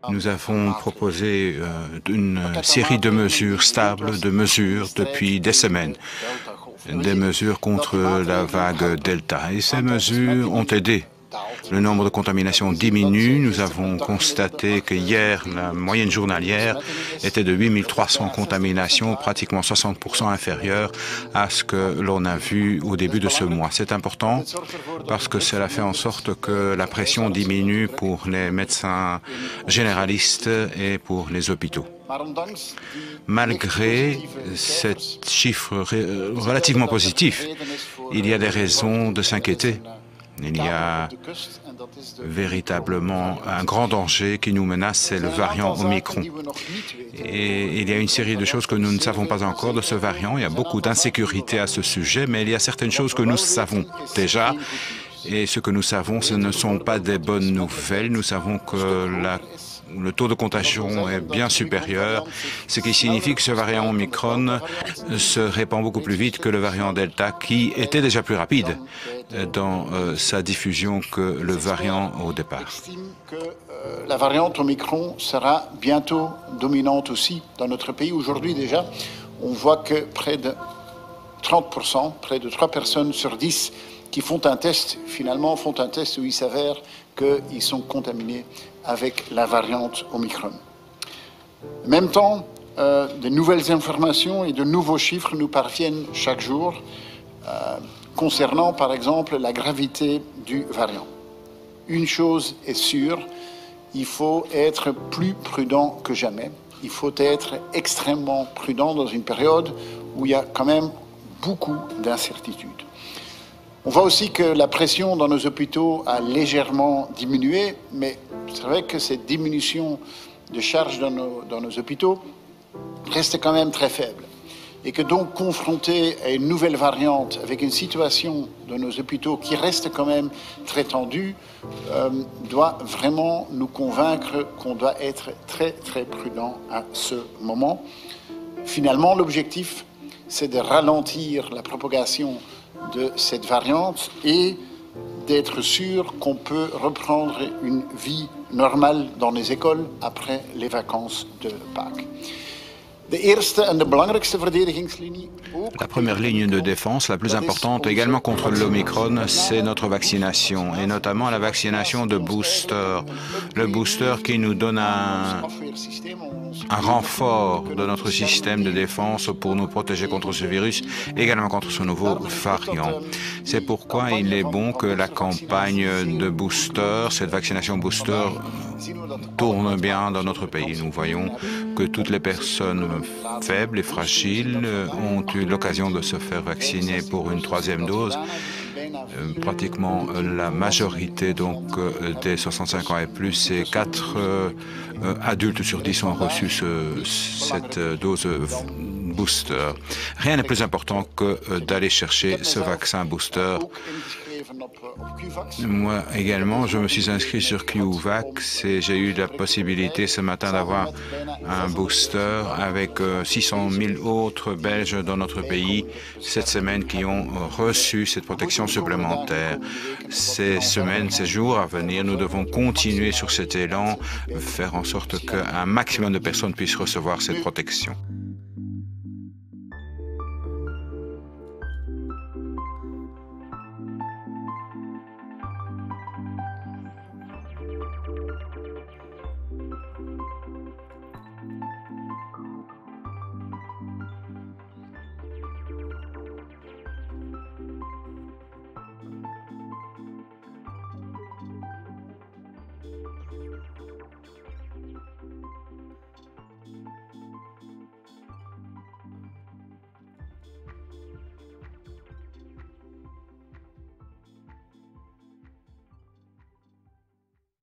Nous avons proposé une série de mesures stables, de mesures depuis des semaines, des mesures contre la vague Delta. Et ces mesures ont aidé. Le nombre de contaminations diminue. Nous avons constaté que hier, la moyenne journalière était de 8300 contaminations, pratiquement 60% inférieure à ce que l'on a vu au début de ce mois. C'est important parce que cela fait en sorte que la pression diminue pour les médecins généralistes et pour les hôpitaux. Malgré ces chiffres relativement positifs, il y a des raisons de s'inquiéter. Il y a véritablement un grand danger qui nous menace, c'est le variant Omicron. Et il y a une série de choses que nous ne savons pas encore de ce variant. Il y a beaucoup d'insécurité à ce sujet, mais il y a certaines choses que nous savons déjà. Et ce que nous savons, ce ne sont pas des bonnes nouvelles. Nous savons que le taux de contagion est bien supérieur, ce qui signifie que ce variant Omicron se répand beaucoup plus vite que le variant Delta, qui était déjà plus rapide dans sa diffusion que le variant au départ. La variante Omicron sera bientôt dominante aussi dans notre pays. Aujourd'hui déjà, on voit que près de 30%, près de 3 personnes sur 10 qui font un test, finalement font un test où il s'avère qu'ils sont contaminés avec la variante Omicron. En même temps, de nouvelles informations et de nouveaux chiffres nous parviennent chaque jour concernant, par exemple, la gravité du variant. Une chose est sûre, il faut être plus prudent que jamais. Il faut être extrêmement prudent dans une période où il y a quand même beaucoup d'incertitudes. On voit aussi que la pression dans nos hôpitaux a légèrement diminué, mais c'est vrai que cette diminution de charge dans nos hôpitaux reste quand même très faible. Et que donc, confronté à une nouvelle variante, avec une situation dans nos hôpitaux qui reste quand même très tendue, doit vraiment nous convaincre qu'on doit être très, très prudent à ce moment. Finalement, l'objectif, c'est de ralentir la propagation de cette variante et d'être sûr qu'on peut reprendre une vie normale dans les écoles après les vacances de Pâques. La première ligne de défense, la plus importante également contre l'Omicron, c'est notre vaccination, et notamment la vaccination de booster. Le booster qui nous donne un renfort de notre système de défense pour nous protéger contre ce virus, également contre ce nouveau variant. C'est pourquoi il est bon que la campagne de booster, cette vaccination booster, tourne bien dans notre pays. Nous voyons que toutes les personnes faibles et fragiles ont eu l'occasion de se faire vacciner pour une 3e dose. Pratiquement la majorité donc des 65 ans et plus, et 4 adultes sur 10 ont reçu cette dose booster. Rien n'est plus important que d'aller chercher ce vaccin booster. Moi également, je me suis inscrit sur QVax et j'ai eu la possibilité ce matin d'avoir un booster avec 600 000 autres Belges dans notre pays cette semaine qui ont reçu cette protection supplémentaire. Ces semaines, ces jours à venir, nous devons continuer sur cet élan, faire en sorte qu'un maximum de personnes puissent recevoir cette protection.